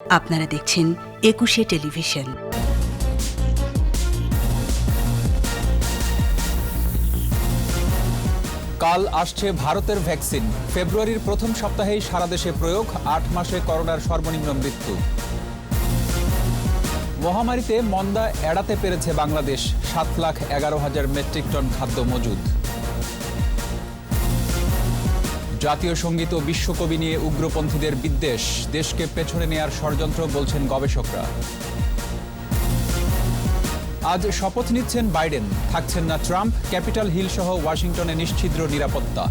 আপনারা দেখছেন একুশে টেলিভিশন। কাল আসছে ভারতের ভ্যাকসিন। ফেব্রুয়ারির প্রথম সপ্তাহেই সারা দেশে প্রয়োগ, ৮ মাসে করোনার সর্বনিম্ন মৃত্যু। মহামারীতে মন্দা এড়াতে পেরেছে বাংলাদেশ, ৭,১১,০০০ মেট্রিক টন খাদ্য মজুদ। জাতীয় সঙ্গীত ও বিশ্বকবি নিয়ে উগ্রপন্থীদের বিদ্বেষ, দেশকে পেছনে নেয়ার ষড়যন্ত্র বলছেন গবেষকরা। আজ শপথ নিচ্ছেন বাইডেন, থাকছেন না ট্রাম্প, ক্যাপিটাল হিল সহ ওয়াশিংটনে নিশ্ছিদ্র নিরাপত্তা।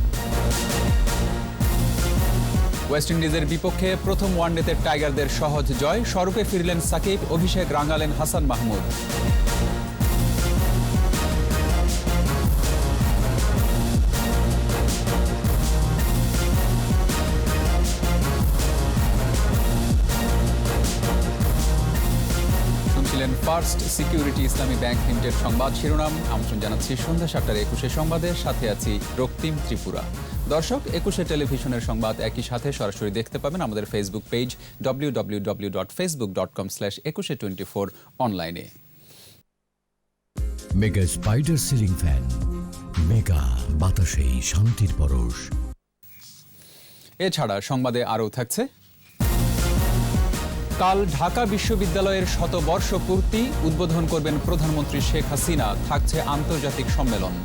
ওয়েস্ট ইন্ডিজের বিপক্ষে প্রথম ওয়ানডেতে টাইগারদের সহজ জয়, স্বরূপে ফিরলেন সাকিব, অভিষেক রাঙালেন হাসান মাহমুদ। ফার্স্ট সিকিউরিটি ইসলামী ব্যাংক লিমিটেড সংবাদ শিরোনাম। আমন্ত্রণ জানাচ্ছি সন্ধ্যা ৭টার একুশে সংবাদের সাথে আছি রক্তিম ত্রিপুরা। দর্শক, একুশে টেলিভিশনের সংবাদ একই সাথে সরাসরি দেখতে পাবেন আমাদের ফেসবুক পেজ www.facebook.com/ekushe24 অনলাইনে। Mega spider ceiling fan, mega বাতাসেই শান্তির পরশ। এছাড়া সংবাদে আরও থাকছে, কাল ঢাকা বিশ্ববিদ্যালয়ের শতবর্ষ পূর্তি, উদ্বোধন করবেন প্রধানমন্ত্রী শেখ হাসিনা, থাকছে আন্তর্জাতিক সম্মেলন।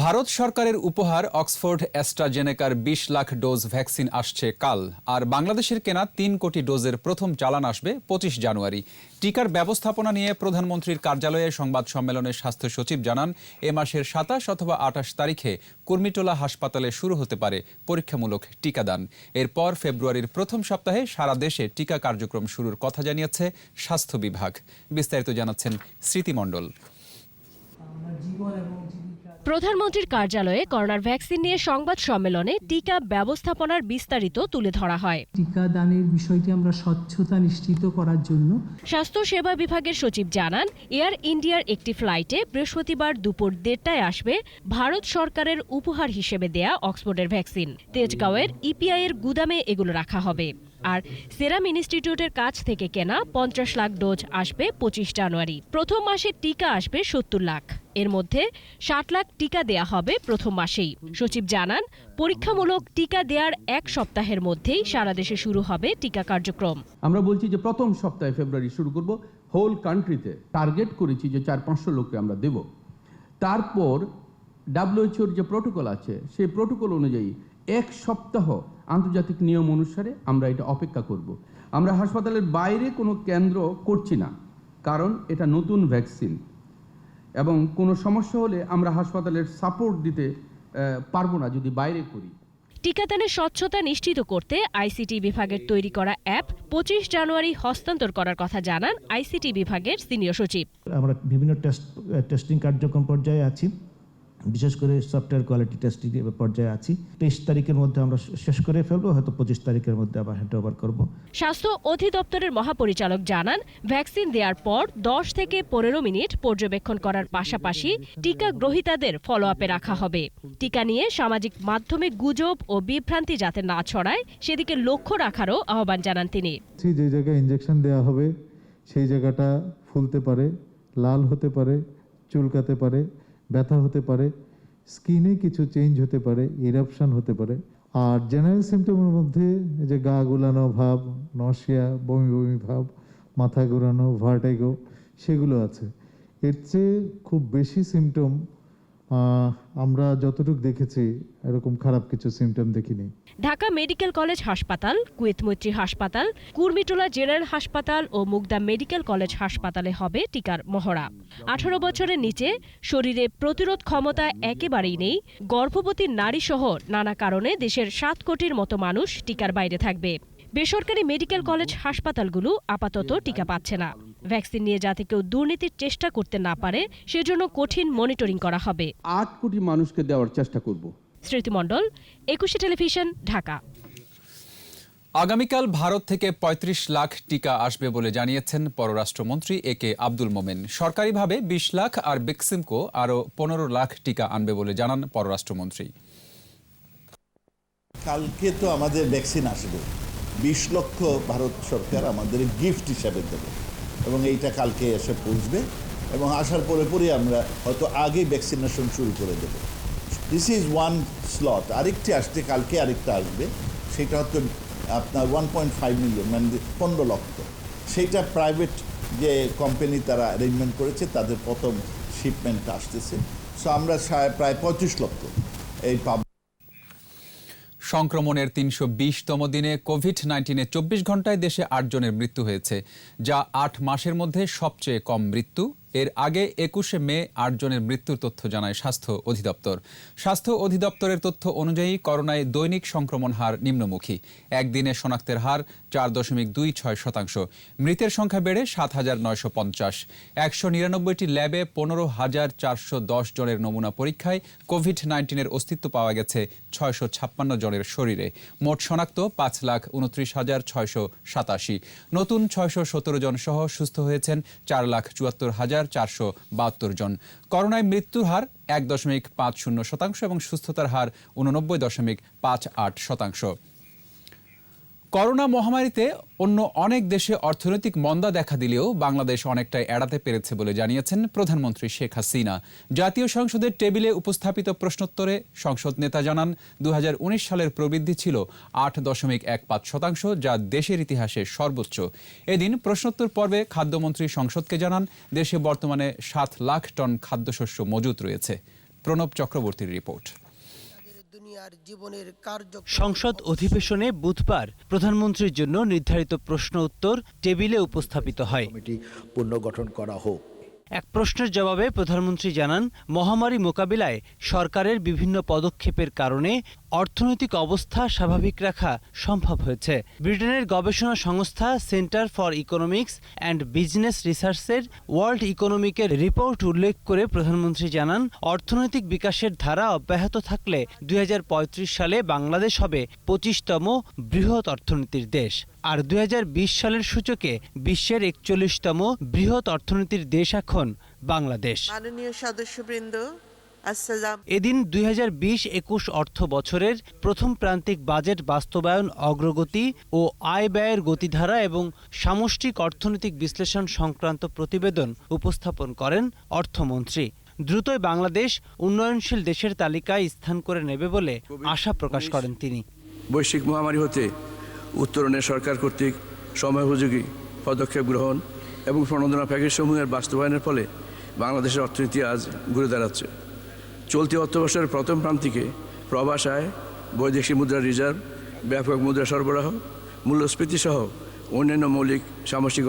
ভারত সরকারের উপহার অক্সফোর্ড অ্যাস্ট্রাজেনেকার ২০ লাখ ডোজ ভ্যাকসিন আসছে কাল, আর বাংলাদেশের কেনা ৩ কোটি ডোজের প্রথম চালান আসবে ২৫ জানুয়ারি। টিকার ব্যবস্থাপনা নিয়ে প্রধানমন্ত্রীর কার্যালয়ে সংবাদ সম্মেলনে স্বাস্থ্য সচিব জানান, এ মাসের ২৭ অথবা ২৮ তারিখে কুর্মিটোলা হাসপাতালে শুরু হতে পারে পরীক্ষামূলক টিকাদান। এরপর ফেব্রুয়ারির প্রথম সপ্তাহে সারা দেশে টিকা কার্যক্রম শুরুর কথা জানিয়েছে স্বাস্থ্য বিভাগ। বিস্তারিত জানাচ্ছেন স্মৃতি মণ্ডল। প্রধানমন্ত্রীর কার্যালয়ে করোনার ভ্যাকসিন নিয়ে সংবাদ সম্মেলনে টিকা ব্যবস্থাপনার বিস্তারিত তুলে ধরা হয়। টিকাদানের বিষয়টি আমরা স্বচ্ছতা নিশ্চিত করার জন্য স্বাস্থ্য সেবা বিভাগের সচিব জানান, এয়ার ইন্ডিয়ার একটি ফ্লাইটে বৃহস্পতিবার দুপুর ১:৩০টায় আসবে ভারত সরকারের উপহার হিসেবে দেয়া অক্সফোর্ডের ভ্যাকসিন। তেজগাঁওয়ের ইপিআই এর গুদামে এগুলো রাখা হবে। আর সেরাম ইনস্টিটিউটের কাছ থেকে কেনা ৫০ লাখ ডোজ আসবে ২৫ জানুয়ারি। প্রথম মাসে টিকা আসবে ৭০ লাখ। এর মধ্যে ৬০ লাখ টিকা দেয়া হবে প্রথম মাসেই। সচিব জানান, পরীক্ষামূলক টিকা দেওয়ার ১ সপ্তাহের মধ্যেই সারা দেশে শুরু হবে টিকা কার্যক্রম। আমরা বলছি যে প্রথম সপ্তাহে ফেব্রুয়ারি শুরু করব। হোল কান্ট্রিতে টার্গেট করেছি যে ৪-৫০০ লোককে আমরা দেব। তারপর WHO যে প্রোটোকল আছে সেই প্রোটোকল অনুযায়ী ১ সপ্তাহ আন্তর্জাতিক নিয়ম অনুসারে আমরা এটা অপেক্ষা করব। আমরা হাসপাতালের বাইরে কোনো কেন্দ্র করছি না, কারণ এটা নতুন ভ্যাকসিন এবং কোনো সমস্যা হলে আমরা হাসপাতালের সাপোর্ট দিতে পারবো না যদি বাইরে করি। টিকাদানের স্বচ্ছতা নিশ্চিত করতে আইসিটি বিভাগের তৈরি করা অ্যাপ ২৫ জানুয়ারি হস্তান্তর করার কথা জানান আইসিটি বিভাগের সিনিয়র সচিব। আমরা বিভিন্ন টেস্টিং কার্যক্রম পর্যায়ে আছি, বিশেষ করে সফটওয়্যার কোয়ালিটি টেস্টিং পর্যায়ে আছি। ২৩ তারিখের মধ্যে আমরা শেষ করে ফেলবো, হয়তো ২৫ তারিখের মধ্যে আবার হ্যান্ড ওভার করব। স্বাস্থ্য অধিদপ্তরের মহাপরিচালক জানান, ভ্যাকসিন দেওয়ার পর ১০ থেকে ১৫ মিনিট পর্যবেক্ষণ করার পাশাপাশি টিকা গ্রহীতাদের ফলো আপে রাখা হবে। টিকা নিয়ে সামাজিক মাধ্যমে গুজব ও বিভ্রান্তি যাতে না ছড়ায় সেদিকে লক্ষ্য রাখারও আহ্বান জানান তিনি। যে জায়গায় ইনজেকশন দেওয়া হবে সেই জায়গাটা ফুলতে পারে, লাল হতে পারে, চুলকাতে পারে, ব্যথা হতে পারে, স্কিনে কিছু চেঞ্জ হতে পারে, ইরাপশন হতে পারে। আর জেনারেল সিমটমের মধ্যে যে গা গুলানো ভাব, নশিয়া, বমি বমি ভাব, মাথা ঘোরানো, ভার্টিগো, সেগুলো আছে। এর চেয়ে খুব বেশি সিমটম আমরা যতটুকু দেখেছি এরকম খারাপ কিছু সিমটম দেখিনি। ঢাকা মেডিকেল কলেজ হাসপাতাল, কুয়েত মৈত্রী হাসপাতাল, কুর্মিটোলা জেনারেল হাসপাতাল ও মুগদা মেডিকেল কলেজ হাসপাতালে হবে টিকার মহড়া। ১৮ বছরের নিচে, শরীরে প্রতিরোধ ক্ষমতা একেবারেই নেই, গর্ভবতী নারী সহ নানা কারণে দেশের ৭ কোটির মতো মানুষ টিকার বাইরে থাকবে। বেসরকারি মেডিকেল কলেজ হাসপাতালগুলো আপাতত টিকা পাচ্ছে না। ভ্যাকসিন নিয়ে যাতে কেউ দুর্নীতির চেষ্টা করতে না পারে সেজন্য কঠিন মনিটরিং করা হবে। ৮ কোটি মানুষকে দেওয়ার চেষ্টা করব। স্মৃতি মণ্ডল, একুশে টেলিভিশন, ঢাকা। আগামীকাল ভারত থেকে ৩৫ লাখ টিকা আসবে বলে জানিয়েছেন পররাষ্ট্রমন্ত্রী একে আব্দুল মোমেন। সরকারিভাবে ২০ লাখ আর বেক্সিমকো আরও ১৫ লাখ টিকা আনবে বলে জানান পররাষ্ট্রমন্ত্রী। কালকে তো আমাদের ভ্যাকসিন আসবে, ২০ লক্ষ ভারত সরকার আমাদের গিফট হিসাবে দেবে এবং এইটা কালকে এসে পৌঁছবে এবং আসার পরে আমরা হয়তো আগেই ভ্যাকসিনেশন শুরু করে দেব। This is one slot. আরেকটি আসছে, কালকে আরেকটা আসবে, সেটা হয়তো আপনার 1.5 মিলিয়ন, মানে ১৫ লক্ষ। সেইটা প্রাইভেট যে কোম্পানি তারা অ্যারেঞ্জমেন্ট করেছে তাদের প্রথম শিপমেন্ট আসতেছে। সো আমরা প্রায় ৩৫ লক্ষ এই পাব। সংক্রমণের ৩২০তম দিনে কোভিড-19-এ ২৪ ঘন্টায় দেশে ৮ জনের মৃত্যু হয়েছে, যা ৮ মাসের মধ্যে সবচেয়ে কম মৃত্যু। এর আগে ২১শে মে ৮ জনের মৃত্যুর তথ্য জানায় স্বাস্থ্য অধিদপ্তর। স্বাস্থ্য অধিদপ্তরের তথ্য অনুযায়ী করোনায় দৈনিক সংক্রমণ হার নিম্নমুখী। একদিনে শনাক্তের হার ৪.২৬%। মৃতের সংখ্যা বেড়ে ৭,৯৫০। ১৯৯টি ল্যাবে ১৫,৪১০ জনের নমুনা পরীক্ষায় কোভিড-19-এর অস্তিত্ব পাওয়া গেছে ৬৫৬ জনের শরীরে। মোট শনাক্ত ৫,২৯,৬৮৭। নতুন ৬১৭ জন সহ সুস্থ হয়েছেন ৪,৭৪,৪৭২ জন। করোনায় মৃত্যুর হার ১.৫০% এবং সুস্থতার হার ৮৯.৫৮%। করোনা মহামারীতে অন্য অনেক দেশে অর্থনৈতিক মন্দা দেখা দিলেও বাংলাদেশ অনেকটাই এড়াতে পেরেছে বলে জানিয়েছেন প্রধানমন্ত্রী শেখ হাসিনা। জাতীয় সংসদের টেবিলে উপস্থাপিত প্রশ্নোত্তরে সংসদ নেতা জানান, ২০১৯ সালের প্রবৃদ্ধি ছিল ৮.১৫%, যা দেশের ইতিহাসে সর্বোচ্চ। এদিন প্রশ্নোত্তর পর্বে খাদ্যমন্ত্রী সংসদকে জানান, দেশে বর্তমানে ৭ লাখ টন খাদ্যশস্য মজুত রয়েছে। প্রণব চক্রবর্তীর রিপোর্ট। সংসদ অধিবেশনে বুধবার প্রধানমন্ত্রীর জন্য নির্ধারিত প্রশ্ন উত্তর টেবিলে উপস্থাপিত হয়। পুনর্গঠন করা হোক। এক প্রশ্নের জবাবে প্রধানমন্ত্রী জানান, মহামারী মোকাবিলায় সরকারের বিভিন্ন পদক্ষেপের কারণে অর্থনৈতিক অবস্থা স্বাভাবিক রাখা সম্ভব হয়েছে। ব্রিটেনের গবেষণা সংস্থা centre for economics and business রিসার্চের ওয়ার্ল্ড ইকোনমিকের রিপোর্ট উল্লেখ করে প্রধানমন্ত্রী জানান, অর্থনৈতিক বিকাশের ধারা অব্যাহত থাকলে ২০৩৫ সালে বাংলাদেশ হবে ২৫তম বৃহৎ অর্থনীতির দেশ, আর ২০২০ সালের সূচকে বিশ্বের ৪১তম বৃহৎ অর্থনীতির দেশ এখন বাংলাদেশ। মাননীয় সদস্যবৃন্দ, এদিন ২০২০-২১ অর্থ বছরের প্রথম প্রান্তিক বাজেট বাস্তবায়ন অগ্রগতি ও আয় ব্যয়ের গতিধারা এবং সামষ্টিক অর্থনৈতিক বিশ্লেষণ সংক্রান্ত প্রতিবেদন উপস্থাপন করেন অর্থমন্ত্রী। দ্রুতই বাংলাদেশ উন্নয়নশীল দেশের তালিকায় স্থান করে নেবে বলে আশা প্রকাশ করেন তিনি। বৈশ্বিক মহামারী হতে উত্তরণে সরকার কর্তৃক সময়োপযোগী পদক্ষেপ গ্রহণ এবং প্রণোদনা প্যাকেজসমূহের বাস্তবায়নের ফলে বাংলাদেশের অর্থনীতি আজ ঘুরে দাঁড়াচ্ছে। চলতি অর্থবর্ষের প্রথম প্রান্তিকে প্রবাস আয়, বৈদেশিক মুদ্রার রিজার্ভ, ব্যাপক মুদ্রা সরবরাহ, মূল্যস্ফীতি সহ অন্যান্য মৌলিক সামষ্টিক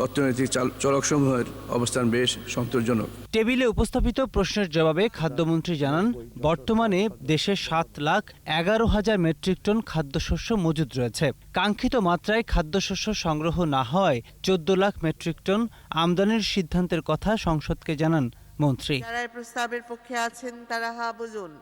অর্থনৈতিক চলকসমূহের অবস্থান বেশ সন্তোষজনক। টেবিলে উপস্থাপিত প্রশ্নের জবাবে খাদ্যমন্ত্রী জানান, বর্তমানে দেশে ৭,১১,০০০ মেট্রিক টন খাদ্যশস্য মজুদ রয়েছে। কাঙ্ক্ষিত মাত্রায় খাদ্যশস্য সংগ্রহ না হওয়ায় ১৪ লাখ মেট্রিক টন আমদানির সিদ্ধান্তের কথা সংসদকে জানান মন্ত্রী। যারা প্রস্তাবের পক্ষে আছেন তারা হা বুঝুন।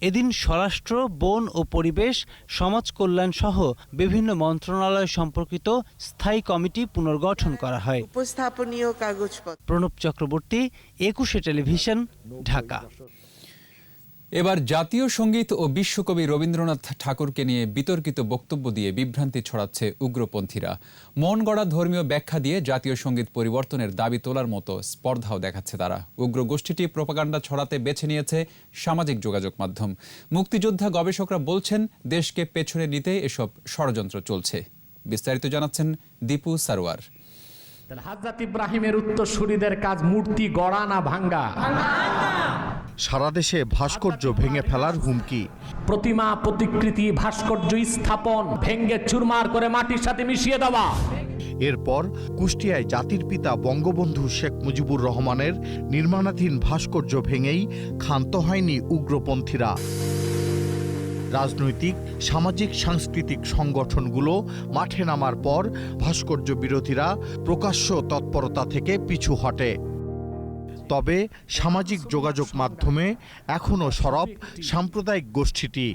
এদিন স্বরাষ্ট্র, বন ও পরিবেশ, সমাজ কল্যাণ সহ বিভিন্ন মন্ত্রণালয় সম্পর্কিত স্থায়ী কমিটি পুনর্গঠন করা হয়। উপস্থাপনীয় কাগজপত্র। প্রণব চক্রবর্তী, একুশে টেলিভিশন, ঢাকা। এবার জাতীয় সঙ্গীত ও বিশ্বকবি রবীন্দ্রনাথ ঠাকুরকে নিয়ে বিতর্কিত বক্তব্য দিয়ে বিভ্রান্তি ছড়াচ্ছে উগ্রপন্থীরা। মন গড়া ধর্মীয় ব্যাখ্যা দিয়ে জাতীয় সঙ্গীত পরিবর্তনের দাবি তোলার মতো স্পর্ধাও দেখাচ্ছে তারা। উগ্র গোষ্ঠীটি প্রোপাগান্ডা ছড়াতে বেছে নিয়েছে সামাজিক যোগাযোগ মাধ্যম। মুক্তিযোদ্ধা গবেষকরা বলছেন, দেশকে পেছনে নিতে এসব ষড়যন্ত্র চলছে। বিস্তারিত জানাচ্ছেন দীপু সারোয়ার। হযরত ইব্রাহিমের উত্তরসূরিদের কাজ মূর্তি গড়া না ভাঙ্গা। সারা দেশে ভাস্কর্য ভেঙে ফেলার হুমকি। প্রতিমা, প্রতিকৃতি, ভাস্কর্য স্থাপন ভেঙে চুরমার করে মাটির সাথে মিশিয়ে দেওয়া। এরপর কুষ্টিয়ায় জাতির পিতা বঙ্গবন্ধু শেখ মুজিবুর রহমানের নির্মাণাধীন ভাস্কর্য ভেঙেই ক্ষান্ত হয়নি উগ্রপন্থীরা। রাজনৈতিক, সামাজিক, সাংস্কৃতিক সংগঠনগুলো মাঠে নামার পর ভাস্কর্য বিরোধীরা প্রকাশ্য তৎপরতা থেকে পিছু হটে। তবে সামাজিক যোগাযোগ মাধ্যমে এখনও সরব সাম্প্রদায়িক গোষ্ঠীটি।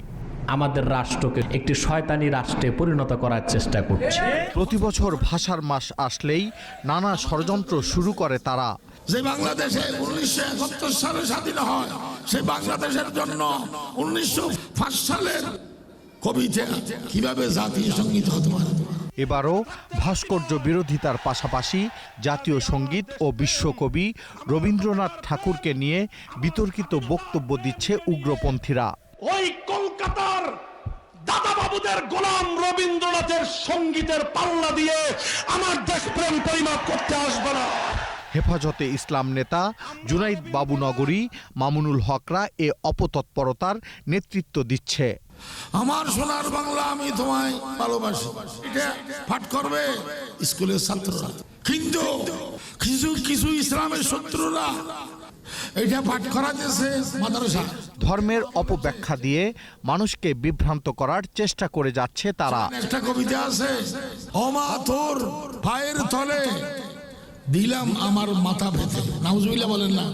আমাদের রাষ্ট্রকে একটি শয়তানি রাষ্ট্রে পরিণত করার চেষ্টা করছে। প্রতি বছর ভাষার মাস আসলেই নানা ষড়যন্ত্র শুরু করে তারা। যে বাংলাদেশে 1971 সালে স্বাধীন হয়, সেই বাংলাদেশের জন্য 1905 সালের কবিতা কিভাবে জাতীয় সঙ্গীত হতে পারে। এবারও ভাস্কর্য বিরোধিতার পাশাপাশি জাতীয় সঙ্গীত ও বিশ্বকবি রবীন্দ্রনাথ ঠাকুরকে নিয়ে বিতর্কিত বক্তব্য দিচ্ছে উগ্রপন্থীরা। ওই কলকাতার দাদা বাবুদের গোলাম রবীন্দ্রনাথের সঙ্গীতের পাল্লা দিয়ে আমার দেশপ্রেম পরিমাপ করতে আসবে না। হেফাজতে ইসলাম নেতা জুনাইদ বাবুনগরী, মামুনুল হকরা এ অপতৎপরতার নেতৃত্ব দিচ্ছে। আমার সোনার বাংলা আমি তোমায় ভালোবাসি, এটা পাঠ করবে স্কুলের ছাত্ররা, কিন্তু কিছু কিছু ইসলামের শত্রুরা এটা পাঠ করাতেছে মাদ্রাসা। ধর্মের অপব্যাখ্যা দিয়ে মানুষকে বিভ্রান্ত করার চেষ্টা করে যাচ্ছে তারা। একটা কবিতা আছে, ও মা তোর পায়ের তলে দিলাম আমার মাথা ভেতে, নাউজুবিল্লাহ বলেন না।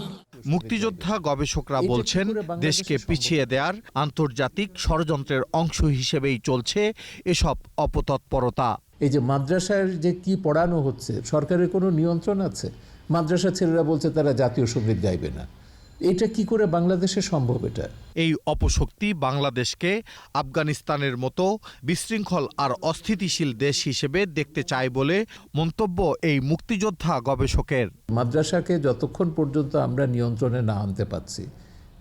মুক্তিযোদ্ধা গবেষকরা বলছেন, দেশকে পিছিয়ে দেওয়ার আন্তর্জাতিক ষড়যন্ত্রের অংশ হিসেবেই চলছে এসব অপতৎপরতা। এই যে মাদ্রাসার যে কি পড়ানো হচ্ছে, সরকারের কোনো নিয়ন্ত্রণ আছে? মাদ্রাসা ছেলেরা বলছে তারা জাতীয় সঙ্গীত গাইবে না। এটা কি করে বাংলাদেশে সম্ভব? এটা এই অপশক্তি বাংলাদেশকে আফগানিস্তানের মতো বিশৃঙ্খল আর অস্থিতিশীল দেশ হিসেবে দেখতে চায় বলে মন্তব্য এই মুক্তিযোদ্ধা গবেষকের। মাদ্রাসাকে যতক্ষণ পর্যন্ত আমরা নিয়ন্ত্রণে না আনতে পারছি,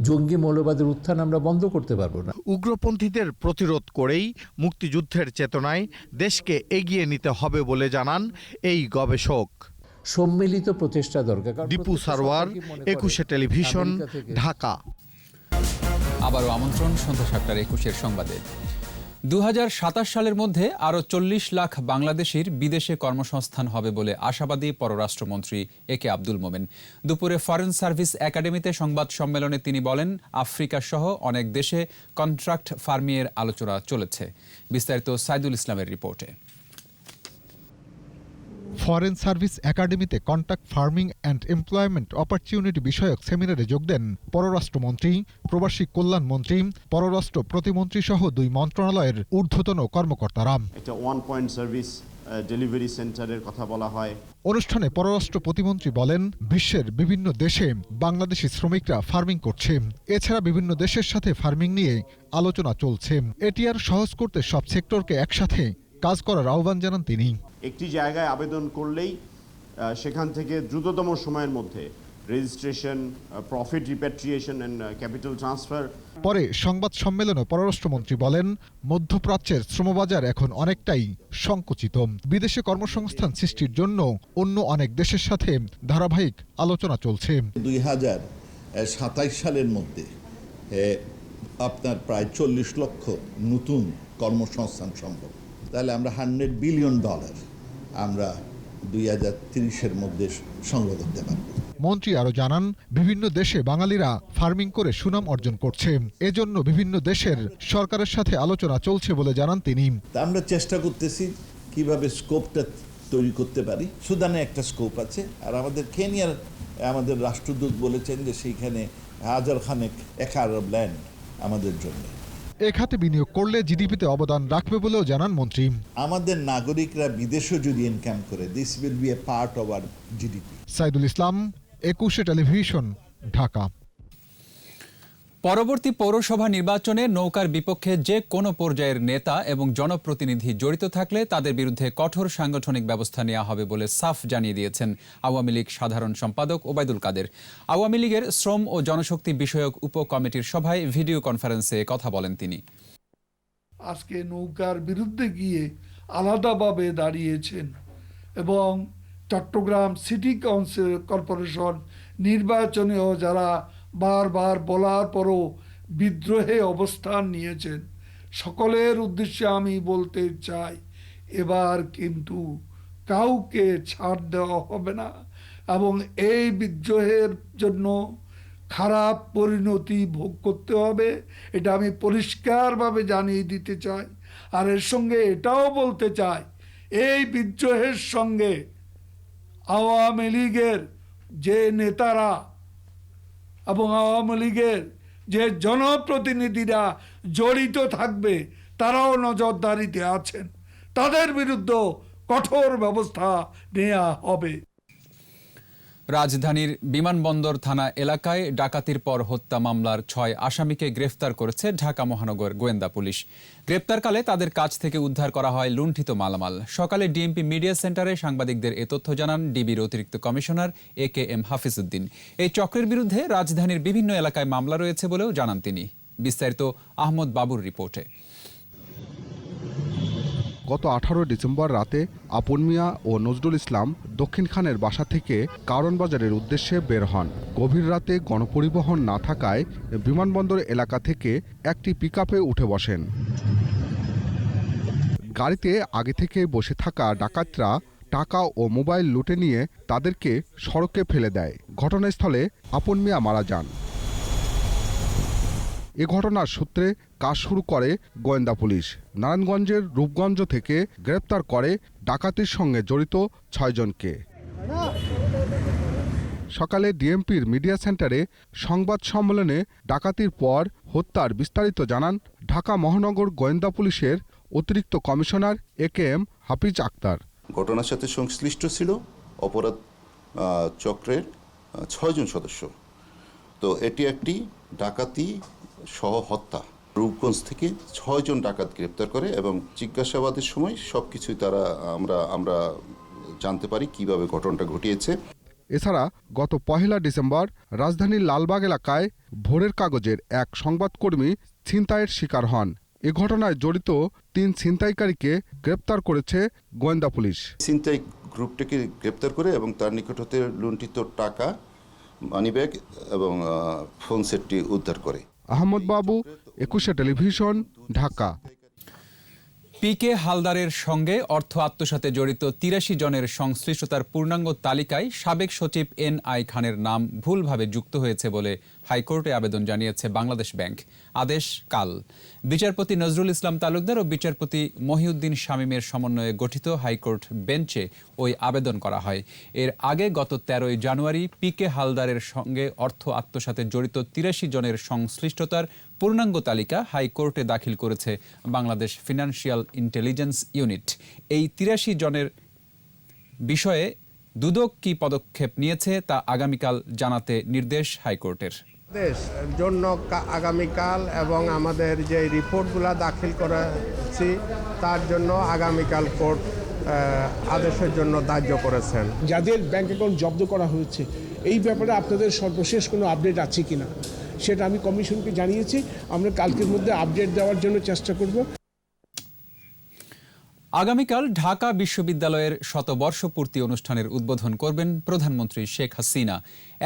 জঙ্গি মৌলবাদের উত্থান আমরা বন্ধ করতে পারবো না। উগ্রপন্থীদের প্রতিরোধ করেই মুক্তিযুদ্ধের চেতনায় দেশকে এগিয়ে নিতে হবে বলে জানান এই গবেষক। সম্মিলিত প্রচেষ্টা দরকার। দীপু সারওয়ার, 21 টেলিভিশন, ঢাকা। আবারও আমন্ত্রণ সন্ধ্যা 7টার 21 সংবাদে। 2027 সালের মধ্যে আরও 40 লাখ বাংলাদেশির বিদেশে কর্মসংস্থান হবে বলে আশাবাদী পররাষ্ট্রমন্ত্রী একে আব্দুল মোমেন। দুপুরে ফরেন সার্ভিস একাডেমিতে সংবাদ সম্মেলনে তিনি বলেন, আফ্রিকা সহ অনেক দেশে কন্ট্রাক্ট ফার্মিংয়ের আলোচনা চলেছে। বিস্তারিত সাইদুল ইসলামের রিপোর্টে। ফরেন সার্ভিস একাডেমিতে contract farming and employment opportunity বিষয়ক সেমিনারে যোগ দেন পররাষ্ট্রমন্ত্রী, প্রবাসী কল্যাণ মন্ত্রী, পররাষ্ট্র প্রতিমন্ত্রী সহ 2 মন্ত্রণালয়ের ঊর্ধ্বতন কর্মকর্তারা। এটা ওয়ান পয়েন্ট সার্ভিস ডেলিভারি সেন্টারের কথা বলা হয়। অনুষ্ঠানে পররাষ্ট্র প্রতিমন্ত্রী বলেন, বিশ্বের বিভিন্ন দেশে বাংলাদেশি শ্রমিকরা ফার্মিং করছে। এছাড়া বিভিন্ন দেশের সাথে ফার্মিং নিয়ে আলোচনা চলছে। এটি আর সহজ করতে সব সেক্টরকে একসাথে কাজ করার আহ্বান জানান তিনি। একটি জায়গায় আবেদন করলেই সেখান থেকে দ্রুততম সময়ের মধ্যে registration, profit repatriation and capital transfer. পরে সংবাদ সম্মেলনে পররাষ্ট্রমন্ত্রী বলেন, মধ্যপ্রাচ্যের শ্রমবাজার এখন অনেকটাই সংকুচিত। বিদেশে কর্মসংস্থান সৃষ্টির জন্য অন্য অনেক দেশের সাথে ধারাবাহিক আলোচনা চলছে। 2027 সালের মধ্যে আপনার প্রায় 40 লক্ষ নতুন কর্মসংস্থান সম্ভব। তাহলে আমরা $100 বিলিয়ন আমরা 2030-এর মধ্যে সংগ্রহ করতে পারব। মন্ত্রী আরো জানান, বিভিন্ন দেশে বাঙালিরা ফার্মিং করে সুনাম অর্জন করছে। এজন্য বিভিন্ন দেশের সরকারের সাথে আলোচনা চলছে বলে জানান তিনি। আমরা চেষ্টা করতেছি কিভাবে স্কোপটা তৈরি করতে পারি। সুদানে একটা স্কোপ আছে, আর আমাদের কেনিয়ার আমাদের রাষ্ট্রদূত বলেছেন যে সেইখানে 1000 খানেক একর ল্যান্ড আমাদের জন্য। এ খাতে বিনিয়োগ করলে জিডিপিতে অবদান রাখবে বলেও জানান মন্ত্রী। আমাদের নাগরিকরা বিদেশে যদি ইনকাম করে, this will B A part of our GDP. Saidul Islam, 21 television, Dhaka. পরবর্তী পৌরসভা নির্বাচনে নৌকার বিপক্ষে যে কোনো পর্যায়ের নেতা এবং জনপ্রতিনিধি জড়িত থাকলে তাদের বিরুদ্ধে কঠোর সাংগঠনিক ব্যবস্থা নেওয়া হবে বলে সাফ জানিয়ে দিয়েছেন আওয়ামী লীগ সাধারণ সম্পাদক ওবায়দুল কাদের। আওয়ামী লীগের শ্রম ও জনশক্তি বিষয়ক উপকমিটির সভায় ভিডিও কনফারেন্সে কথা বলেন তিনি। আজকে নৌকার বিরুদ্ধে গিয়ে আলাদাভাবে দাঁড়িয়েছেন এবং চট্টগ্রাম সিটি কাউন্সিল কর্পোরেশন নির্বাচনেও যারা বারবার বলার পরও বিদ্রোহে অবস্থান নিয়েছেন, সকলের উদ্দেশ্যে আমি বলতে চাই, এবার কিন্তু কাউকে ছাড় দেওয়া হবে না এবং এই বিদ্রোহের জন্য খারাপ পরিণতি ভোগ করতে হবে, এটা আমি পরিষ্কারভাবে জানিয়ে দিতে চাই। আর এর সঙ্গে এটাও বলতে চাই, এই বিদ্রোহের সঙ্গে আওয়ামী লীগের যে নেতারা এবং আওয়ামী লীগের যে জনপ্রতিনিধিরা জড়িত থাকবে তারাও নজরদারিতে আছেন, তাদের বিরুদ্ধে কঠোর ব্যবস্থা নেওয়া হবে। রাজধানীর বিমানবন্দর থানা এলাকায় ডাকাতির পর হত্যা মামলার 6 আসামিকে গ্রেফতার করেছে ঢাকা মহানগর গোয়েন্দা পুলিশ। গ্রেপ্তারকালে তাদের কাছ থেকে উদ্ধার করা হয় লুণ্ঠিত মালামাল। সকালে ডিএমপি মিডিয়া সেন্টারে সাংবাদিকদের এ তথ্য জানান ডিবির অতিরিক্ত কমিশনার AKM হাফিজউদ্দিন। এই চক্রের বিরুদ্ধে রাজধানীর বিভিন্ন এলাকায় মামলা রয়েছে বলেও জানান তিনি। বিস্তারিত আহমদ বাবুর রিপোর্টে। গত 18 ডিসেম্বর রাতে আপন মিয়া ও নজরুল ইসলাম দক্ষিণ খানের বাসা থেকে কারণ বাজারের উদ্দেশ্যে বের হন। গভীর রাতে গণপরিবহন না থাকায় বিমানবন্দর এলাকা থেকে একটি পিকআপে উঠে বসেন। গাড়িতে আগে থেকে বসে থাকা ডাকাতরা টাকা ও মোবাইল লুটে নিয়ে তাদেরকে সড়কে ফেলে দেয়। ঘটনাস্থলে আপন মিয়া মারা যান। এ ঘটনার সূত্রে কাজ শুরু করে গোয়েন্দা পুলিশ। নারায়ণগঞ্জের রূপগঞ্জ থেকে গ্রেপ্তার করে ডাকাতির সঙ্গে জড়িত 6 জনকে। সকালে ডিএমপির মিডিয়া সেন্টারে সংবাদ সম্মেলনে ডাকাতির পর হত্যার বিস্তারিত জানান ঢাকা মহানগর গোয়েন্দা পুলিশের অতিরিক্ত কমিশনার AKM হাফিজ আক্তার। ঘটনার সাথে সংশ্লিষ্ট ছিল অপরাধ চক্রের 6 জন সদস্য। তো এটি একটি ডাকাতি সহ হত্যা। রূপগঞ্জ থেকে 6 জন ডাকাত গ্রেপ্তার করে এবং জিজ্ঞাসাবাদের সময় সবকিছুই আমরা জানতে পারি কিভাবে ঘটনাটা ঘটিয়েছে। এছাড়া গত 1 ডিসেম্বর রাজধানীর লালবাগ এলাকায় ভোরের কাগজের এক সংবাদকর্মী ছিনতাইয়ের শিকার হন। এ ঘটনায় জড়িত 3 ছিনতাইকারীকে গ্রেপ্তার করেছে গোয়েন্দা পুলিশ। ছিনতাই গ্রুপটাকে গ্রেপ্তার করে এবং তার নিকট হতে লুণ্ঠিত টাকা, মানিব্যাগ এবং ফোন সেটটি উদ্ধার করে। আহমদ বাবু, 21 টেলিভিশন, ঢাকা। পিকে হালদারের সঙ্গে অর্থ আত্মসাতে জড়িত 83 জনের সংশ্লিষ্টতার পূর্ণাঙ্গ তালিকায় সাবেক সচিব NI খানের নাম ভুলভাবে যুক্ত হয়েছে বলে হাইকোর্টে আবেদন জানিয়েছে বাংলাদেশ ব্যাংক। আদেশ কাল। বিচারপতি নজরুল ইসলাম তালুকদার ও বিচারপতি মহিউদ্দিন শামীমের সমন্বয়ে গঠিত হাইকোর্ট বেঞ্চে ওই আবেদন করা হয়। এর আগে গত 13 জানুয়ারি পিকে হালদারের সঙ্গে অর্থ আত্মসাতে জড়িত 83 জনের সংশ্লিষ্টতার পূর্ণাঙ্গ তালিকা হাইকোর্টে দাখিল করেছে বাংলাদেশ ফিনান্সিয়াল ইন্টেলিজেন্স ইউনিট। এই 83 জনের বিষয়ে দুদক কি পদক্ষেপ নিয়েছে তা আগামীকাল জানাতে নির্দেশ হাইকোর্টের। জন্য আগামীকাল এবং আমাদের যে রিপোর্টগুলো দাখিল করেছি তার জন্য আগামীকাল কোর্ট আদেশের জন্য ধার্য করেছেন। যাদের ব্যাংক অ্যাকাউন্ট জব্দ করা হয়েছে এই ব্যাপারে আপনাদের সর্বশেষ কোনো আপডেট আছে কিনা সেটা আমি কমিশনকে জানিয়েছি। আমরা কালকের মধ্যে আপডেট দেওয়ার জন্য চেষ্টা করব। আগামীকাল ঢাকা বিশ্ববিদ্যালয়ের শতবর্ষপূর্তি অনুষ্ঠানের উদ্বোধন করবেন প্রধানমন্ত্রী শেখ হাসিনা।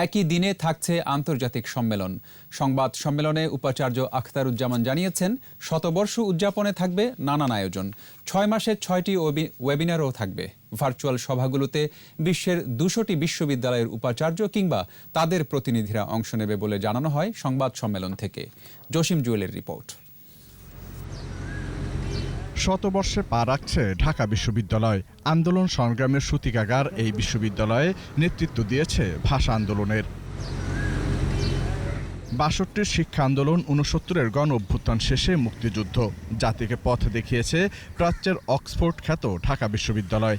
একই দিনে থাকছে আন্তর্জাতিক সম্মেলন। সংবাদ সম্মেলনে উপাচার্য আখতারুজ্জামান জানিয়েছেন, শতবর্ষ উদযাপনে থাকবে নানান আয়োজন। 6 মাসে 6টি ওয়েবিনারও থাকবে। ভার্চুয়াল সভাগুলোতে বিশ্বের 200টি বিশ্ববিদ্যালয়ের উপাচার্য কিংবা তাদের প্রতিনিধিরা অংশ নেবে বলে জানানো হয় সংবাদ সম্মেলন থেকে। জসিম জুয়েলের রিপোর্ট। শতবর্ষে পা রাখছে ঢাকা বিশ্ববিদ্যালয়। আন্দোলন সংগ্রামের সূতিকাগার এই বিশ্ববিদ্যালয়ে নেতৃত্ব দিয়েছে ভাষা আন্দোলনের। 62 শিক্ষা আন্দোলন, 69 গণ অভ্যুত্থান শেষে মুক্তিযুদ্ধ, জাতিকে পথ দেখিয়েছে প্রাচ্যের অক্সফোর্ড খ্যাত ঢাকা বিশ্ববিদ্যালয়।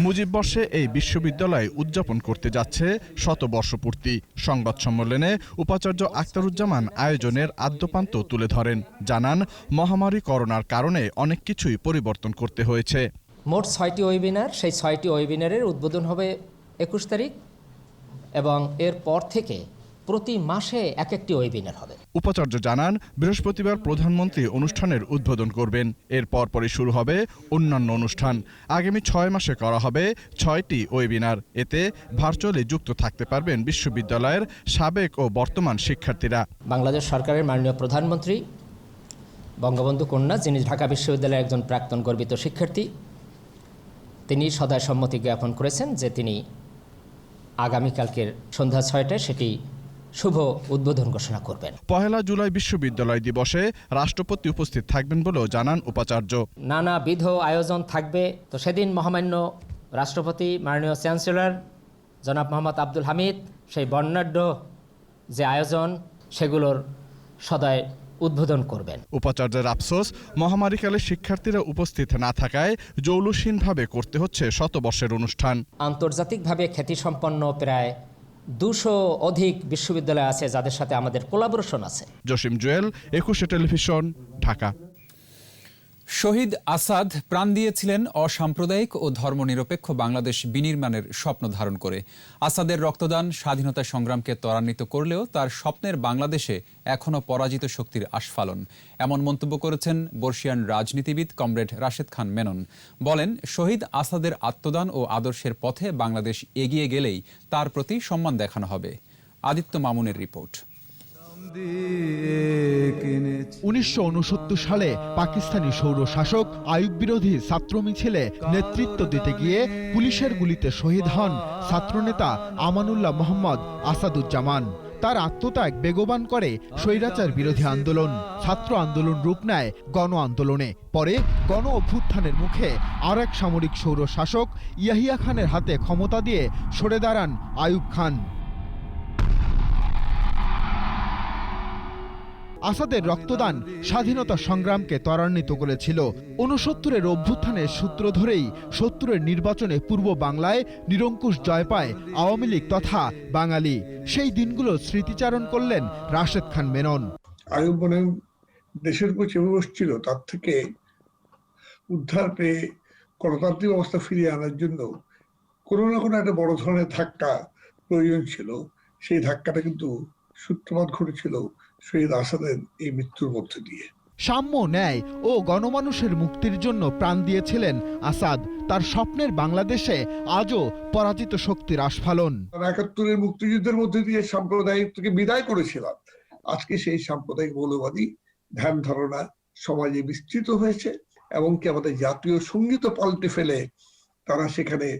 মুজিববর্ষে এই বিশ্ববিদ্যালয় উদযাপন করতে যাচ্ছে শতবর্ষপূর্তি। সংবাদ সম্মেলনে উপাচার্য আখতারুজ্জামান আয়োজনের আদ্যপান্ত তুলে ধরেন। জানান, মহামারী করোনার কারণে অনেক কিছুই পরিবর্তন করতে হয়েছে। মোট 6টি ওয়েবিনার, সেই 6টি ওয়েবিনারের উদ্বোধন হবে 21 তারিখ এবং এর পর থেকে প্রতি মাসে একটি ওয়েবিনার হবে। উপাচার্য জানান, বৃহস্পতিবার প্রধানমন্ত্রী অনুষ্ঠানের উদ্বোধন করবেন। এর পরপরই শুরু হবে অন্যান্য অনুষ্ঠান। আগামী 6 মাসে করা হবে 6টি ওয়েবিনার। এতে ভার্চুয়ালি যুক্ত থাকতে পারবেন বিশ্ববিদ্যালয়ের সাবেক ও বর্তমান শিক্ষার্থীরা। বাংলাদেশ সরকারের মাননীয় প্রধানমন্ত্রী বঙ্গবন্ধু কন্যা, যিনি ঢাকা বিশ্ববিদ্যালয়ের একজন প্রাক্তন গর্বিত শিক্ষার্থী, তিনি সদয় সম্মতি জ্ঞাপন করেছেন যে তিনি আগামীকালকের সন্ধ্যা 6টায় সেটি শুভ উদ্বোধন ঘোষণা করবেন। 1 জুলাই বিশ্ববিদ্যালয় দিবসে রাষ্ট্রপতি উপস্থিত থাকবেন বলেও জানান উপাচার্য। নানাবিধ আয়োজন থাকবে। তো সেদিন মহামান্য রাষ্ট্রপতি, মাননীয় চ্যান্সেলর জনাব মোহাম্মদ আব্দুল হামিদ সেই বর্ণাঢ্য যে আয়োজন সেগুলোর সদয় উদ্বোধন করবেন। উপাচার্যের আফসোস, মহামারীকালে শিক্ষার্থীরা উপস্থিত না থাকায় জৌলুসীনভাবে করতে হচ্ছে শতবর্ষের অনুষ্ঠান। আন্তর্জাতিকভাবে খ্যাতিসম্পন্ন প্রায় 200 অধিক বিশ্ববিদ্যালয় আছে যাদের সাথে আমাদের কোলাবোরেশন আছে। জসিম জুয়েল, 21 টেলিভিশন, ঢাকা। শহীদ আসাদ প্রাণ দিয়েছিলেন অসাম্প্রদায়িক ও ধর্মনিরপেক্ষ বাংলাদেশ বিনির্মাণের স্বপ্ন ধারণ করে। আসাদের রক্তদান স্বাধীনতা সংগ্রামকে ত্বরান্বিত করলেও তার স্বপ্নের বাংলাদেশে এখনও পরাজিত শক্তির আস্ফালন, এমন মন্তব্য করেছেন বর্ষিয়ান রাজনীতিবিদ কমরেড রাশেদ খান মেনন। বলেন, শহীদ আসাদের আত্মদান ও আদর্শের পথে বাংলাদেশ এগিয়ে গেলেই তার প্রতি সম্মান দেখানো হবে। আদিত্য মামুনের রিপোর্ট। 1969 সালে পাকিস্তানি সৌর শাসক আইয়ুব বিরোধী ছাত্র মিছিলে নেতৃত্ব দিতে গিয়ে পুলিশের গুলিতে শহীদ হন ছাত্রনেতা আমানুল্লাহ মোহাম্মদ আসাদুজ্জামান। তার আত্মত্যাগ বেগবান করে স্বৈরাচার বিরোধী আন্দোলন। ছাত্র আন্দোলন রূপ নেয় গণ আন্দোলনে। পরে গণ অভ্যুত্থানের মুখে আর এক সামরিক সৌর শাসক ইয়াহিয়া খানের হাতে ক্ষমতা দিয়ে সরে দাঁড়ান আইয়ুব খান। আসাদের রক্তদান স্বাধীনতা সংগ্রামকে ত্বরান্বিত করেছিল। 69-এর অভ্যুত্থানের সূত্র ধরেই 70-এর নির্বাচনে পূর্ব বাংলায় নিরঙ্কুশ জয় পায় আওয়ামী লীগ তথা বাঙালি। সেই দিনগুলো স্মৃতিচারণ করলেন রাশেদ খান মেনন। আইয়ুব মনে দেশের উপর চেপে বসছিল, তার থেকে উদ্ধার পেয়ে গণতান্ত্রিক অবস্থা ফিরিয়ে আনার জন্য কোনো না কোনো একটা বড় ধরনের ধাক্কা প্রয়োজন ছিল। সেই ধাক্কাটা কিন্তু সূত্রপাত ঘটেছিল শহীদ আসাদের এই মৃত্যুর মধ্যে দিয়ে। সাম্য, ন্যায় ও গণমানুষের মুক্তির জন্য প্রাণ দিয়েছিলেন আসাদ। তার স্বপ্নের বাংলাদেশে আজও পরাজিত শক্তির আস্ফালন। 71-এর মুক্তিযুদ্ধের মধ্যে দিয়ে সাম্প্রদায়িক থেকে বিদায় করেছিলাম। আজকে সেই সাম্প্রদায়িক মৌলবাদী ধ্যান ধারণা সমাজে বিস্তৃত হয়েছে, এমনকি আমাদের জাতীয় সঙ্গীত পাল্টে ফেলে তারা সেখানে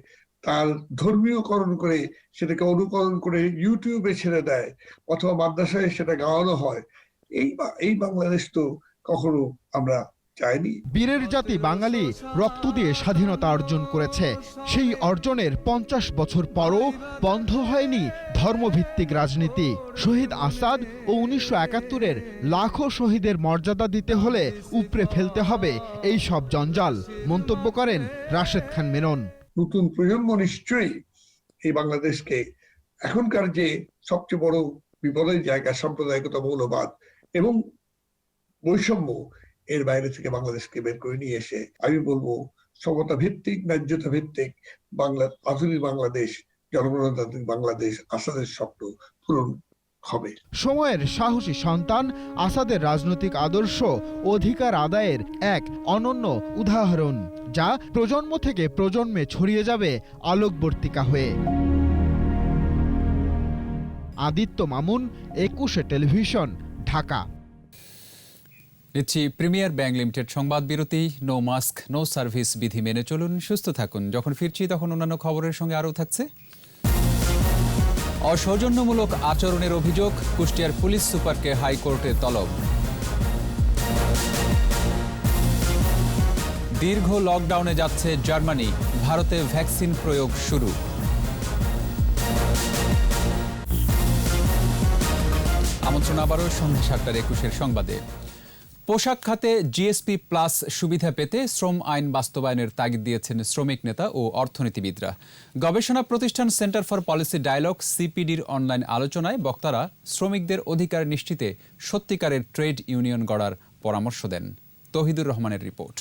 তার ধর্মীয়করণ করে সেটাকে অনুকরণ করে ইউটিউবে ছেড়ে দেয় অথবা মাদ্রাসায় সেটা গাওয়ানো হয়। এই বাংলাদেশ তো কখনো আমরা চাইনি। বীরের জাতি বাঙালি রক্ত দিয়ে স্বাধীনতা অর্জন করেছে। সেই অর্জনের 50 বছর পরও বন্ধ হয়নি ধর্মভিত্তিক রাজনীতি। শহীদ আসাদ ও 1971-এর লাখো শহীদের মর্যাদা দিতে হলে উপড়ে ফেলতে হবে এই সব জঞ্জাল, মন্তব্য করেন রাশেদ খান মেনন। নতুন প্রজন্ম নিশ্চয়ই এই বাংলাদেশকে এখনকার যে সবচেয়ে বড় বিপদের জায়গা সাম্প্রদায়িকতা, মৌলবাদ এবং বৈষম্য, এর বাইরে থেকে বাংলাদেশকে বের করে নিয়ে এসে আমি বলবো সমতা ভিত্তিক, ন্যায্যতা ভিত্তিক আধুনিক বাংলাদেশ, জনগণতান্ত্রিক বাংলাদেশ আসাদের স্বপ্ন পূরণ হবে। সময়ের সাহসী সন্তান আসাদের রাজনৈতিক আদর্শ অধিকার আদায়ের এক অনন্য উদাহরণ, যা প্রজন্ম থেকে প্রজন্মে ছড়িয়ে যাবে আলোকবর্তিকা হয়ে। আদিত্য মামুন, 21 টেলিভিশন, ঢাকা। নিচ্ছি প্রিমিয়ার ব্যাংক লিমিটেড সংবাদ বিরতি। নো মাস্ক নো সার্ভিস বিধি মেনে চলুন, সুস্থ থাকুন। যখন ফিরছি তখন অন্যান্য খবরের সঙ্গে আরও থাকছে। অসৌজন্যমূলক আচরণের অভিযোগ, কুষ্টিয়ার পুলিশ সুপারকে হাইকোর্টে তলব। দীর্ঘ লকডাউনে যাচ্ছে জার্মানি, ভারতে ভ্যাকসিন প্রয়োগ শুরু। আমন্ত্রণ আবারও সন্ধ্যা 7:21 সংবাদে। পোশাক খাতে জিএসপি প্লাস সুবিধা পেতে শ্রম আইন বাস্তবায়নের তাগিদ দিয়েছেন শ্রমিক নেতা ও অর্থনীতিবিদরা। গবেষণা প্রতিষ্ঠান সেন্টার ফর পলিসি ডায়ালগ সিপিডির অনলাইন আলোচনায় বক্তারা শ্রমিকদের অধিকার নিশ্চিতে সত্যিকারের ট্রেড ইউনিয়ন গড়ার পরামর্শ দেন। তৌহিদুর রহমানের রিপোর্ট।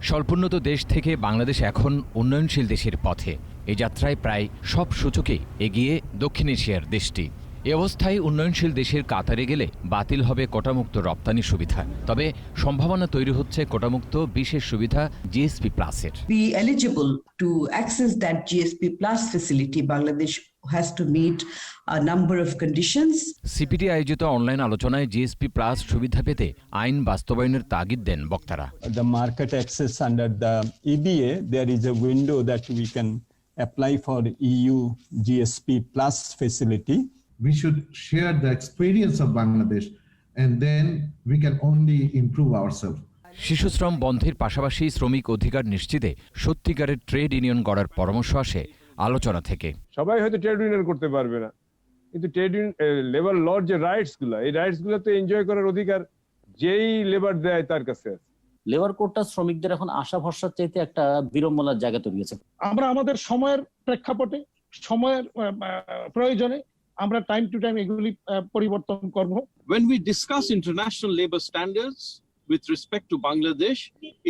স্বল্পোন্নত দেশ থেকে বাংলাদেশ এখন উন্নয়নশীল দেশের পথে। এই যাত্রায় প্রায় সব সূচকে এগিয়ে দক্ষিণ এশিয়ার দেশটি। এ অবস্থায় উন্নয়নশীল দেশের কাতারে গেলে বাতিল হবে কোটামুক্ত রপ্তানি সুবিধা। তবে সম্ভাবনা তৈরি হচ্ছে কোটামুক্ত বিশেষ সুবিধা জিএসপি প্লাসের। Be eligible to access that GSP Plus facility, Bangladesh has to meet a number of conditions. CPD আয়োজিত অনলাইন আলোচনায় জিএসপি প্লাস সুবিধা পেতে আইন বাস্তবায়নের তাগিদ দেন বক্তারা। The market access under the EBA, there is a window that we can apply for EU GSP Plus facility. We should share the experience of Bangladesh and then we can only improve ourselves. শিশুশ্রম বন্ধের পাশাপাশি শ্রমিক অধিকার নিশ্চিতে সত্যিকারের trade union গড়ার পরামর্শ আসে আলোচনা থেকে। সবাই হয়তো ট্রেড ইউনিয়ন করতে পারবে না, কিন্তু ট্রেড লেবার লর যে রাইটস গুলা, এই রাইটস গুলো তো এনজয় করার অধিকার যেই লেবার দেয় তার কাছে আছে। লেবার কোডটা শ্রমিকদের এখন আশা ভরসার চাইতে একটা বিড়ম্বনার জায়গা তৈরি হয়েছে। আমরা আমাদের সময়ের প্রেক্ষাপটে, সময়ের প্রয়োজনে আমরা টাইম টু টাইম এগুলি পরিবর্তন করব। When we discuss international labor standards with respect to Bangladesh,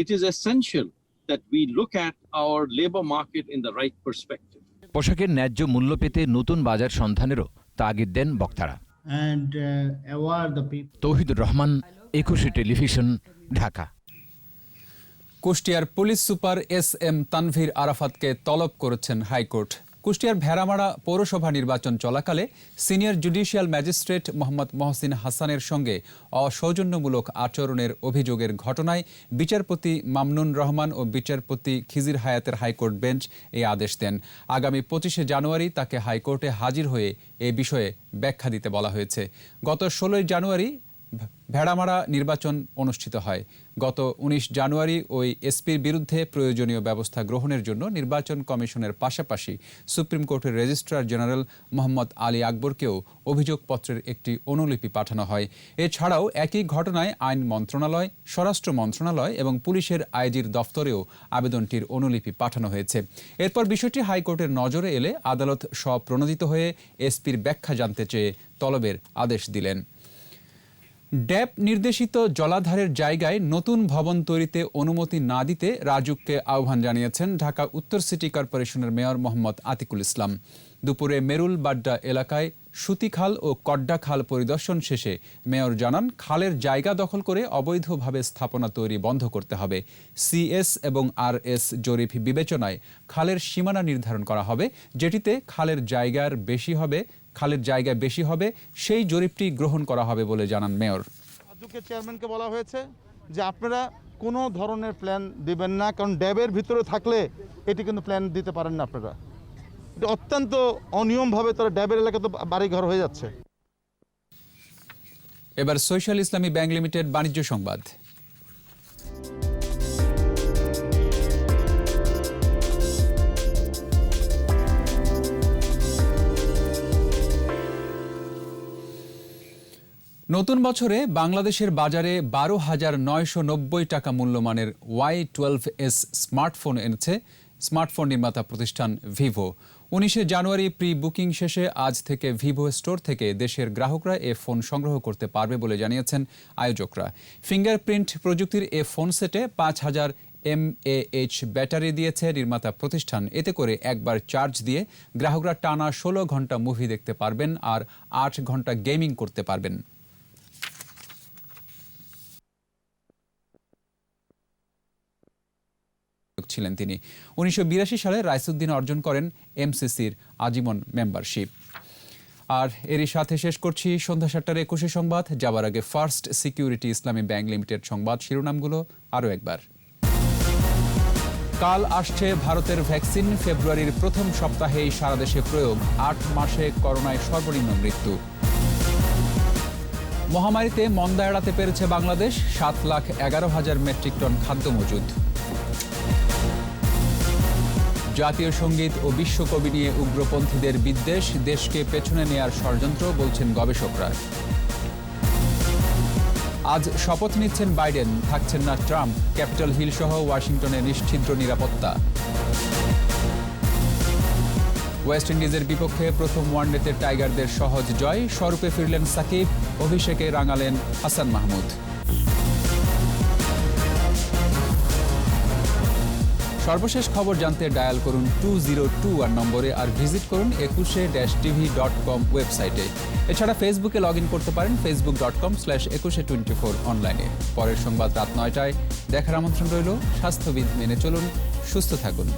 it is essential that we look at our labor market in the right perspective. পোশাকের ন্যায্য মূল্য পেতে নতুন বাজার সন্ধানেরও তাগিদ দেন বক্তারা। তৌহিদুর রহমান, 21 টেলিভিশন, ঢাকা। কুষ্টিয়ার পুলিশ সুপার SM তানভীর আরাফাতকে তলব করেছেন হাইকোর্ট। কুষ্টিয়ার ভেড়ামারা পৌরসভা নির্বাচন চলাকালে senior judicial magistrate Mohammad Mohsin হাসানের সঙ্গে অসৌজন্যমূলক আচরণের অভিযোগের ঘটনায় বিচারপতি মামনুন রহমান ও বিচারপতি খিজির হায়াতের হাইকোর্ট বেঞ্চ এই আদেশ দেন। আগামী 25 জানুয়ারি তাকে হাইকোর্টে হাজির হয়ে এ বিষয়ে ব্যাখ্যা দিতে বলা হয়েছে। গত 16 জানুয়ারি ভেড়ামারা নির্বাচন অনুষ্ঠিত হয়। গত 19 জানুয়ারি ওই এসপির বিরুদ্ধে প্রয়োজনীয় ব্যবস্থা গ্রহণের জন্য নির্বাচন কমিশনের পাশাপাশি সুপ্রিম কোর্টের রেজিস্ট্রার জেনারেল মোহাম্মদ আলী আকবরকেও অভিযোগপত্রের একটি অনুলিপি পাঠানো হয়। এছাড়াও একই ঘটনায় আইন মন্ত্রণালয়, স্বরাষ্ট্র মন্ত্রণালয় এবং পুলিশের আইজির দফতরেও আবেদনটির অনুলিপি পাঠানো হয়েছে। এরপর বিষয়টি হাইকোর্টের নজরে এলে আদালত স্বপ্রণোদিত হয়ে এসপির ব্যাখ্যা জানতে চেয়ে তলবের আদেশ দিলেন। ড্যাব নির্দেশিত জলাধারের জায়গায় নতুন ভবন তৈরিতে অনুমতি না দিতে রাজুককে আহ্বান জানিয়েছেন ঢাকা উত্তর সিটি কর্পোরেশনের মেয়র মোহাম্মদ আতিকুল ইসলাম। দুপুরে মেরুল বাড্ডা এলাকায় সুতিখাল ও কড্ডা খাল পরিদর্শন শেষে মেয়র জানান, খালের জায়গা দখল করে অবৈধভাবে স্থাপনা তৈরি বন্ধ করতে হবে। CS এবং RS জরিপ বিবেচনায় খালের সীমানা নির্ধারণ করা হবে, যেটিতে খালের জায়গা বেশি হবে সেই জরিপটি গ্রহণ করা হবে বলে জানান মেয়র। রাজুকের চেয়ারম্যানকে বলা হয়েছে যে আপনারা কোনো ধরনের প্ল্যান দিবেন না, কারণ ড্যাবের ভিতরে থাকলে এটি কিন্তু প্ল্যান দিতে পারেন না আপনারা। এটা অত্যন্ত অনিয়মভাবে তারা ড্যাবের এলাকাতে বাড়িঘর হয়ে যাচ্ছে। এবার সোশ্যাল ইসলামী ব্যাংক লিমিটেড বাণিজ্য সংবাদ। নতুন বছরে বাংলাদেশের বাজারে 12,990 টাকা মূল্যমানের Y12s স্মার্টফোন এনেছে স্মার্টফোন নির্মাতা প্রতিষ্ঠান ভিভো। 19 জানুয়ারি প্রি বুকিং শেষে আজ থেকে ভিভো স্টোর থেকে দেশের গ্রাহকরা এ ফোন সংগ্রহ করতে পারবে বলে জানিয়েছেন আয়োজকরা। ফিঙ্গারপ্রিন্ট প্রযুক্তির এ ফোন সেটে 5000 mAh ব্যাটারি দিয়েছে নির্মাতা প্রতিষ্ঠান। এতে করে একবার চার্জ দিয়ে গ্রাহকরা টানা 16 ঘন্টা মুভি দেখতে পারবেন আর 8 ঘন্টা গেমিং করতে পারবেন। ছিলেন তিনি। 1982 সালে রাইসুদ্দিন অর্জন করেন MCCর আজীবন মেম্বারশিপ। আর এরই সাথে শেষ করছি সন্ধ্যা 7টার 21 সংবাদ। যাবার আগে ফার্স্ট সিকিউরিটি ইসলামী ব্যাংক লিমিটেড সংবাদ শিরোনামগুলো আরও একবার। কাল আসছে ভারতের ভ্যাকসিন। ফেব্রুয়ারির প্রথম সপ্তাহেই সারা দেশে প্রয়োগ। 8 মাসে করোনায় সর্বনিম্ন মৃত্যু। মহামারীতে মন্দা এড়াতে পেরেছে বাংলাদেশ। 7,11,000 মেট্রিক টন খাদ্য মজুদ। জাতীয় সঙ্গীত ও বিশ্বকবি নিয়ে উগ্রপন্থীদের বিদ্বেষ, দেশকে পেছনে নেয়ার ষড়যন্ত্র বলছেন গবেষকরা। আজ শপথ নিচ্ছেন বাইডেন, থাকছেন না ট্রাম্প। ক্যাপিটল হিল সহ ওয়াশিংটনে নিশ্ছিদ্র নিরাপত্তা। ওয়েস্ট ইন্ডিজের বিপক্ষে প্রথম ওয়ানডেতে টাইগারদের সহজ জয়। স্বরূপে ফিরলেন সাকিব, অভিষেকে রাঙালেন হাসান মাহমুদ। সর্বশেষ খবর জানতে ডায়াল করুন 2021 নম্বরে আর ভিজিট করুন 21-tv.com ওয়েবসাইটে। এছাড়া ফেসবুকে লগ ইন করতে পারেন facebook.com/2124 অনলাইনে। পরের সংবাদ রাত 9টায় দেখার আমন্ত্রণ রইল। স্বাস্থ্যবিধি মেনে চলুন, সুস্থ থাকুন।